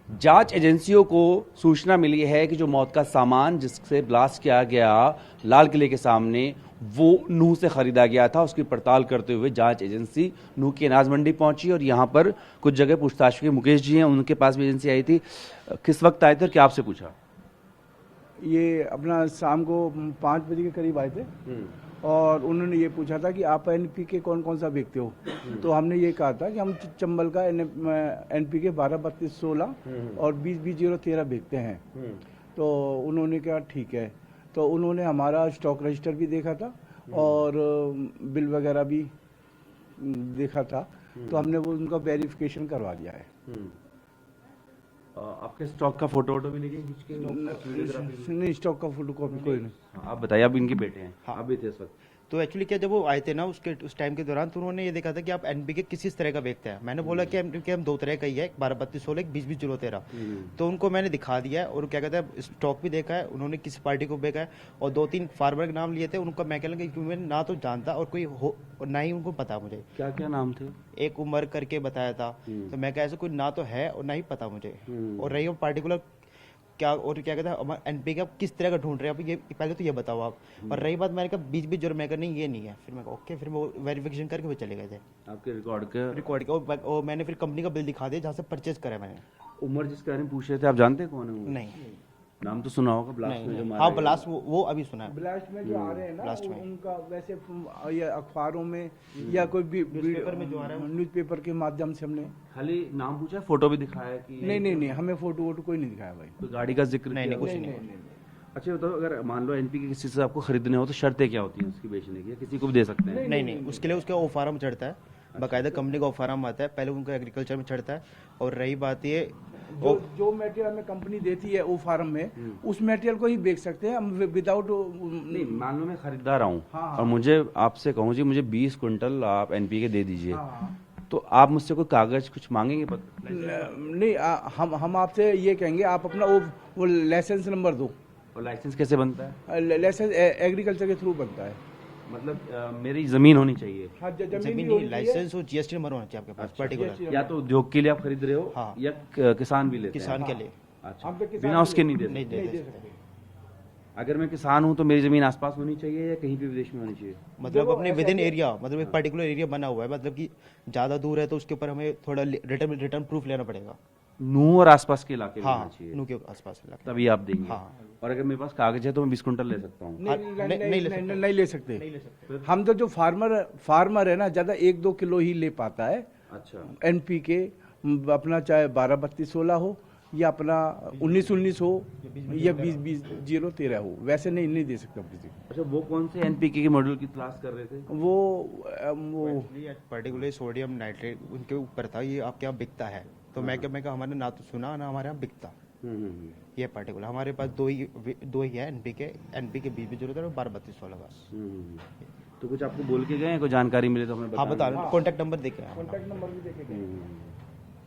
जांच एजेंसियों को सूचना मिली है कि जो मौत का सामान जिससे ब्लास्ट किया गया लाल किले के सामने वो नूह से खरीदा गया था। उसकी पड़ताल करते हुए जांच एजेंसी नूह की अनाज मंडी पहुंची और यहां पर कुछ जगह पूछताछ की। मुकेश जी हैं, उनके पास भी एजेंसी आई थी। किस वक्त आए थे और क्या आपसे पूछा? ये अपना शाम को 5 बजे के करीब आए थे और उन्होंने ये पूछा था कि आप एनपीके कौन कौन सा बेचते हो। तो हमने ये कहा था कि हम चंबल का एनपीके 12-32-16 और 20-20-0-13 बेचते हैं। तो उन्होंने कहा ठीक है। तो उन्होंने हमारा स्टॉक रजिस्टर भी देखा था और बिल वगैरह भी देखा था। तो हमने वो उनका वेरिफिकेशन करवा दिया है। आपके स्टॉक का फोटो वोटो भी लेके खींच के? नहीं, स्टॉक का फोटो कॉपी कोई नहीं। आप बताइए, अब इनके बेटे हैं? हाँ। आप भी थे इस वक्त? तो एक्चुअली क्या, जब वो आए थे ना उस टाइम के दौरान, तो उन्होंने ये देखा था कि आप एनपीके किस तरह का बेचते हैं। मैंने बोला कि एनपीके हम 2 तरह का ही है, 12-32-16, 20-20-0-13। तो उनको मैंने दिखा दिया है और क्या कहते हैं स्टॉक भी देखा है, उन्होंने किसी पार्टी को बेचा है और 2-3 फार्मर के नाम लिए थे। उनका मैं कह लगा कि मैं ना तो जानता और कोई हो और ना ही उनको पता मुझे। क्या क्या नाम थे? एक उमर करके बताया था। तो मैं कहा ऐसा कोई ना तो है और ना ही पता मुझे। और रही वो पार्टिकुलर क्या और क्या कहता है एनपीके आप किस तरह का ढूंढ रहे हैं, आप ये पहले तो ये बताओ आप। और रही बात, मैंने कहा 20-20 मैं कहा नहीं ये नहीं है। फिर मैं कहा ओके, फिर वो वेरिफिकेशन करके वो चले गए थे। आपके रिकॉर्ड के और मैंने फिर कंपनी का बिल दिखा दिया जहाँ से परचेज करा मैंने। उमर जिसके बारे में पूछ रहे थे, आप जानते हैं कौन है वो? नहीं, नाम तो सुना होगा, ब्लास्ट में जो नहीं। मारा हाँ, गया। ब्लास्ट वो अभी सुना है। ब्लास्ट में जो आ रहे हैं ना, ब्लास्ट में। उनका वैसे ये अखबारों में या कोई न्यूज़पेपर में जो आ रहा है, न्यूज़पेपर के माध्यम से हमने। खाली नाम पूछा, फोटो भी दिखाया कि नहीं, हमें फोटो वोटो कोई नहीं दिखाया भाई। तो गाड़ी का जिक्र नहीं, किया? कुछ नहीं। अच्छा बताओ, अगर मान लो एनपीके किसी से आपको खरीदने हो तो शर्तें क्या होती हैं उसकी बेचने की? या किसी को भी दे सकते हैं? नहीं, उसके लिए उसका ओ फार्म चढ़ता है, बाकायदा कंपनी का ओ फार्म आता है, पहले उनको एग्रीकल्चर में चढ़ता है। और रही बात ये जो मटेरियल हमें कंपनी देती है ओ फार्म में, उस मटेरियल को ही बेच सकते हैं हम विदाउट। नहीं, मान लो मैं खरीदार आऊँ हाँ। और मुझे आपसे कहूँ जी मुझे 20 क्विंटल आप एनपीके दे दीजिए, हाँ। तो आप मुझसे कोई कागज कुछ मांगेंगे? नहीं, हम आपसे ये कहेंगे आप अपना वो लाइसेंस नंबर दो। और लाइसेंस कैसे बनता है? लाइसेंस एग्रीकल्चर के थ्रू बनता है। मतलब मेरी जमीन होनी चाहिए? हाँ, जमीन नहीं, लाइसेंस और जीएसटी नंबर होना चाहिए आपके पास पर्टिकुलर। या तो उद्योग के लिए आप खरीद रहे हो, हाँ। या किसान भी लेते हैं? किसान के लिए। अच्छा, हम तो किसान बिना उसके नहीं नहीं देते? दे सकते। अगर मैं किसान हूँ तो मेरी जमीन आसपास होनी चाहिए या कहीं भी विदेश में होनी चाहिए? मतलब अपने विद इन एरिया, मतलब एक पर्टिकुलर एरिया बना हुआ है, मतलब कि ज्यादा दूर है तो उसके ऊपर हमें थोड़ा रिटर्न प्रूफ लेना पड़ेगा। नूह और आसपास के इलाके में होना हाँ, चाहिए, नू के आसपास इलाके। तभी आप देंगे? हाँ। और अगर मेरे पास कागज है तो मैं 20 क्विंटल ले सकता हूँ? नहीं ले सकते। हम तो जो फार्मर है ना, ज्यादा 1-2 किलो ही ले पाता है। अच्छा। एनपीके अपना चाहे 12-32-16 हो या अपना 19-19 हो या 20-20-0-13 हो, वैसे नहीं दे सकता किसी को। अच्छा, वो कौन से एनपीके के मॉडल की तलाश कर रहे थे? वो पर्टिकुलर सोडियम नाइट्रेट उनके ऊपर था, ये आपके यहाँ बिकता है। तो मैं क्या हमारे ना तो सुना ना हमारे यहाँ बिकता। ये पर्टिकुलर हमारे पास दो ही है एनपीके 20-20-0 और 12-32-16 बस। तो कुछ आपको बोल के गए, कोई जानकारी मिले तो हमें हाँ बता रहे, कॉन्टैक्ट नंबर देखे। कॉन्टैक्ट नंबर भी देखे।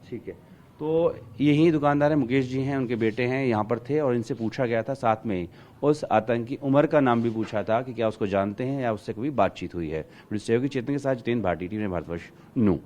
ठीक है। तो यही दुकानदार है, मुकेश जी हैं, उनके बेटे हैं, यहाँ पर थे और इनसे पूछा गया था। साथ में ही उस आतंकी उमर का नाम भी पूछा था कि क्या उसको जानते हैं या उससे कभी बातचीत हुई है। सहयोगी चेतन के साथ जितेंद्र भाटी, टीवी भारतवर्ष, नूह।